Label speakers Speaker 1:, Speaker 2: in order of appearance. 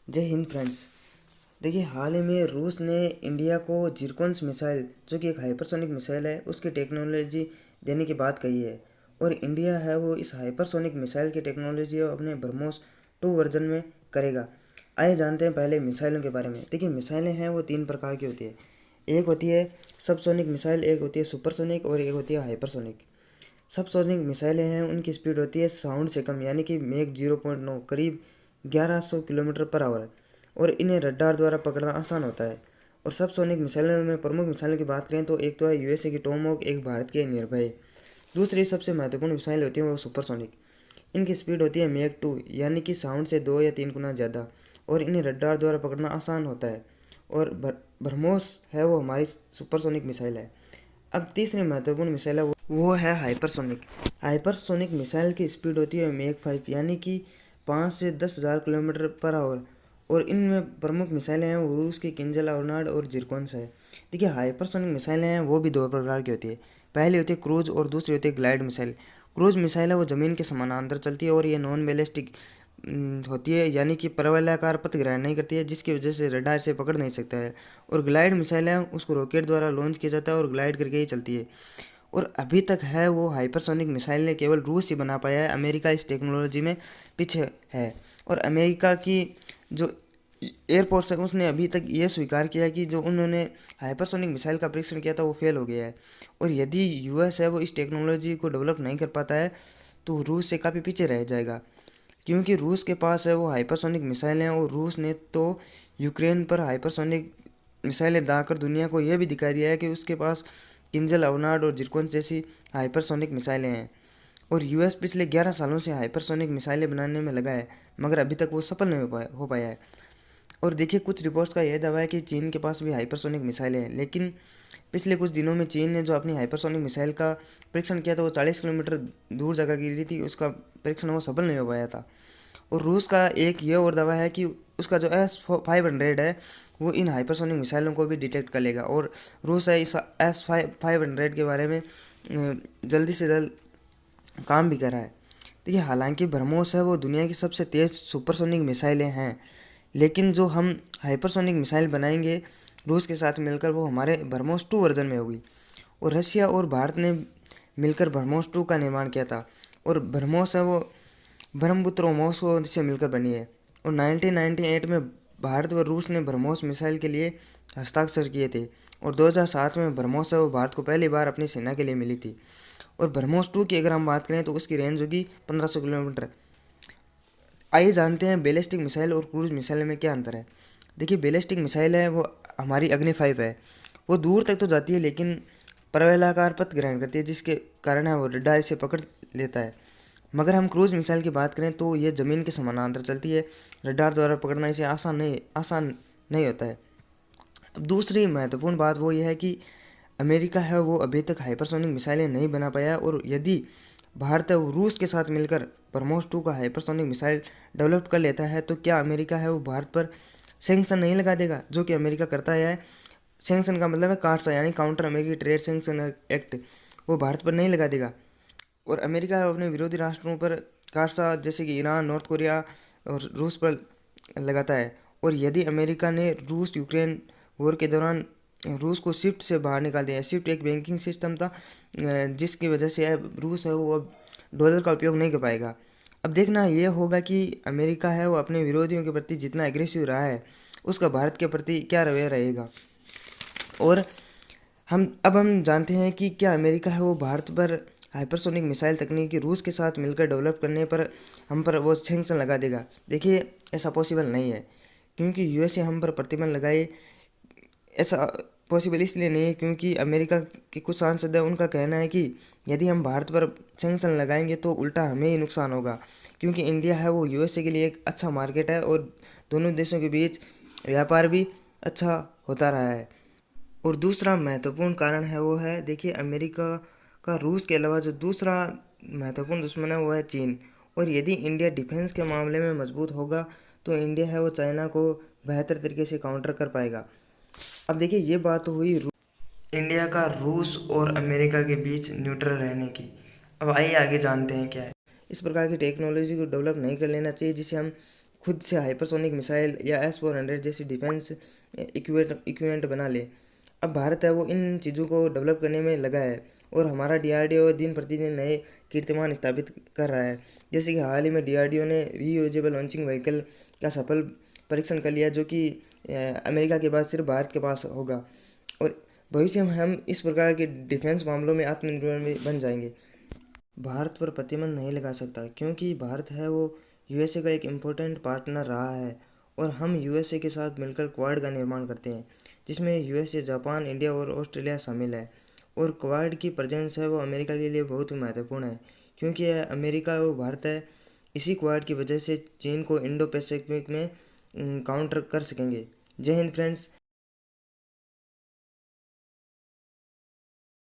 Speaker 1: जय हिंद फ्रेंड्स। देखिए, हाल ही में रूस ने इंडिया को जिरकोन्स मिसाइल, जो कि एक हाइपरसोनिक मिसाइल है, उसकी टेक्नोलॉजी देने की बात कही है। और इंडिया है वो इस हाइपरसोनिक मिसाइल की टेक्नोलॉजी अपने ब्रह्मोस 2 वर्जन में करेगा। आइए जानते हैं पहले मिसाइलों के बारे में। देखिए, मिसाइलें हैं वो 3 प्रकार की होती है। एक होती है सबसोनिक मिसाइल, एक होती है सुपरसोनिक और एक होती है हाइपरसोनिक। सबसोनिक मिसाइलें हैं उनकी स्पीड होती है साउंड से कम, यानी कि मैक 0.9, करीब 1100 किलोमीटर पर आवर, और इन्हें रडार द्वारा पकड़ना आसान होता है। और सबसोनिक मिसाइलों में प्रमुख मिसाइलों की बात करें तो एक तो है यूएसए की टोमहोक, एक भारत की है निर्भय। दूसरी सबसे महत्वपूर्ण मिसाइल होती है वो सुपरसोनिक। इनकी स्पीड होती है मैक 2, यानी कि साउंड से 2 या 3 गुना ज़्यादा, और इन्हें रडार द्वारा पकड़ना आसान होता है। और ब्रह्मोस है वो हमारी सुपरसोनिक मिसाइल है। अब तीसरी महत्वपूर्ण मिसाइल है वो है हाइपरसोनिक। हाइपरसोनिक मिसाइल की स्पीड होती है मैक 5, यानी कि 5 से 10,000 किलोमीटर पर आवर, और इनमें प्रमुख मिसाइलें हैं वो रूस की किंजल, अर्नाड और जिरकोन्स है। देखिए, हाइपरसोनिक मिसाइलें हैं वो भी 2 प्रकार की होती है। पहली होती है क्रूज और दूसरी होती है ग्लाइड मिसाइल। क्रूज मिसाइल है वो ज़मीन के समानांतर चलती है और ये नॉन बैलिस्टिक होती है, यानी कि परवलयाकार पथ ग्रहण नहीं करती है, जिसकी वजह से रडार से पकड़ नहीं सकता है। और ग्लाइड मिसाइल है उसको रॉकेट द्वारा लॉन्च किया जाता है और ग्लाइड करके ही चलती है। और अभी तक है वो हाइपरसोनिक मिसाइल ने केवल रूस ही बना पाया है। अमेरिका इस टेक्नोलॉजी में पीछे है। और अमेरिका की जो एयरफोर्स है उसने अभी तक ये स्वीकार किया कि जो उन्होंने हाइपरसोनिक मिसाइल का परीक्षण किया था वो फेल हो गया है। और यदि यूएस है वो इस टेक्नोलॉजी को डेवलप नहीं कर पाता है तो रूस से काफ़ी पीछे रह जाएगा, क्योंकि रूस के पास है वो हाइपरसोनिक मिसाइल हैं। और रूस ने तो यूक्रेन पर हाइपरसोनिक मिसाइलें दागकर दुनिया को यह भी दिखा दिया है कि उसके पास किंजल, अवनाड और जिरकोन्स जैसी हाइपरसोनिक मिसाइलें हैं। और यूएस पिछले 11 सालों से हाइपरसोनिक मिसाइलें बनाने में लगा है, मगर अभी तक वो सफल नहीं हो पाया है। और देखिए, कुछ रिपोर्ट्स का यह दावा है कि चीन के पास भी हाइपरसोनिक मिसाइलें हैं, लेकिन पिछले कुछ दिनों में चीन ने जो अपनी हाइपरसोनिक मिसाइल का परीक्षण किया था वो 40 किलोमीटर दूर जाकर गिरी थी। उसका परीक्षण वो सफल नहीं हो पाया था। और रूस का एक ये और दावा है कि उसका जो S-500 है वो इन हाइपरसोनिक मिसाइलों को भी डिटेक्ट कर लेगा। और रूस है इस S-500 के बारे में जल्दी से जल्द काम भी कर रहा है। देखिए, हालांकि ब्रह्मोस है वो दुनिया की सबसे तेज़ सुपरसोनिक मिसाइलें हैं, लेकिन जो हम हाइपरसोनिक मिसाइल बनाएंगे रूस के साथ मिलकर वो हमारे ब्रह्मोस 2 वर्जन में होगी। और रशिया और भारत ने मिलकर ब्रह्मोस 2 का निर्माण किया था। और ब्रह्मोस है वो ब्रह्मपुत्रोमोस से मिलकर बनी है। और 1998 में भारत व रूस ने ब्रह्मोस मिसाइल के लिए हस्ताक्षर किए थे। और 2007 में ब्रह्मोस है वो भारत को पहली बार अपनी सेना के लिए मिली थी। और ब्रह्मोस 2 की अगर हम बात करें तो उसकी रेंज होगी 1500 किलोमीटर। आइए जानते हैं बैलिस्टिक मिसाइल और क्रूज मिसाइल में क्या अंतर है। देखिए, बैलिस्टिक मिसाइल है वो हमारी अग्नि 5 है, वो दूर तक तो जाती है लेकिन परवलयाकार पथ ग्रहण करती है, जिसके कारण है वो रडार इसे पकड़ लेता है। मगर हम क्रूज मिसाइल की बात करें तो ये ज़मीन के समानांतर चलती है, रडार द्वारा पकड़ना इसे आसान नहीं होता है। अब दूसरी महत्वपूर्ण बात वो ये है कि अमेरिका है वो अभी तक हाइपरसोनिक मिसाइलें नहीं बना पाया। और यदि भारत है वो रूस के साथ मिलकर ब्रह्मोस 2 का हाइपरसोनिक मिसाइल डेवलप कर लेता है तो क्या अमेरिका है वो भारत पर सैंक्शन नहीं लगा देगा, जो कि अमेरिका करता है। सैंक्शन का मतलब है काटसा, यानी काउंटर अमेरिकी ट्रेड सैंक्शन एक्ट, वो भारत पर नहीं लगा देगा। और अमेरिका अपने विरोधी राष्ट्रों पर काटसा जैसे कि ईरान, नॉर्थ कोरिया और रूस पर लगाता है। और यदि अमेरिका ने रूस यूक्रेन वॉर के दौरान रूस को स्विफ्ट से बाहर निकाल दिया। स्विफ्ट एक बैंकिंग सिस्टम था जिसकी वजह से अब रूस है वो अब डॉलर का उपयोग नहीं कर पाएगा। अब देखना ये होगा कि अमेरिका है वो अपने विरोधियों के प्रति जितना एग्रेसिव रहा है उसका भारत के प्रति क्या रवैया रहेगा। और हम जानते हैं कि क्या अमेरिका है वो भारत पर हाइपरसोनिक मिसाइल तकनीक रूस के साथ मिलकर डेवलप करने पर हम पर वो सैंक्शन लगा देगा। देखिए, ऐसा पॉसिबल नहीं है, क्योंकि यूएसए हम पर प्रतिबंध लगाए। ऐसा पॉसिबल इसलिए नहीं है क्योंकि अमेरिका के कुछ सांसद हैं, उनका कहना है कि यदि हम भारत पर सैंक्शन लगाएंगे तो उल्टा हमें ही नुकसान होगा, क्योंकि इंडिया है वो यूएसए के लिए एक अच्छा मार्केट है और दोनों देशों के बीच व्यापार भी अच्छा होता रहा है। और दूसरा महत्वपूर्ण कारण है वो है, देखिए, अमेरिका का रूस के अलावा जो दूसरा महत्वपूर्ण दुश्मन है वो है चीन। और यदि इंडिया डिफेंस के मामले में मजबूत होगा तो इंडिया है वो चाइना को बेहतर तरीके से काउंटर कर पाएगा। अब देखिए, ये बात हुई इंडिया का रूस और अमेरिका के बीच न्यूट्रल रहने की। अब आइए आगे जानते हैं क्या है। इस प्रकार की टेक्नोलॉजी को डेवलप नहीं कर लेना चाहिए जिसे हम खुद से हाइपरसोनिक मिसाइल या S-400 जैसी डिफेंस इक्विपमेंट बना ले। अब भारत है वो इन चीज़ों को डेवलप करने में लगा है और हमारा DRDO दिन प्रतिदिन नए कीर्तिमान स्थापित कर रहा है। जैसे कि हाल ही में DRDO ने रीयूजेबल लॉन्चिंग व्हीकल का सफल परीक्षण कर लिया, जो कि अमेरिका के बाद सिर्फ भारत के पास होगा। और भविष्य में हम इस प्रकार के डिफेंस मामलों में आत्मनिर्भर बन जाएंगे। भारत पर प्रतिबंध नहीं लगा सकता क्योंकि भारत है वो USA का एक इम्पोर्टेंट पार्टनर रहा है और हम USA के साथ मिलकर क्वाड का निर्माण करते हैं, जिसमें USA, जापान, इंडिया और ऑस्ट्रेलिया शामिल है। और क्वाड की प्रेजेंस है वो अमेरिका के लिए बहुत ही महत्वपूर्ण है क्योंकि अमेरिका वो भारत है। इसी क्वाड की वजह से चीन को इंडो पैसिफिक में काउंटर कर सकेंगे। जय हिंद फ्रेंड्स।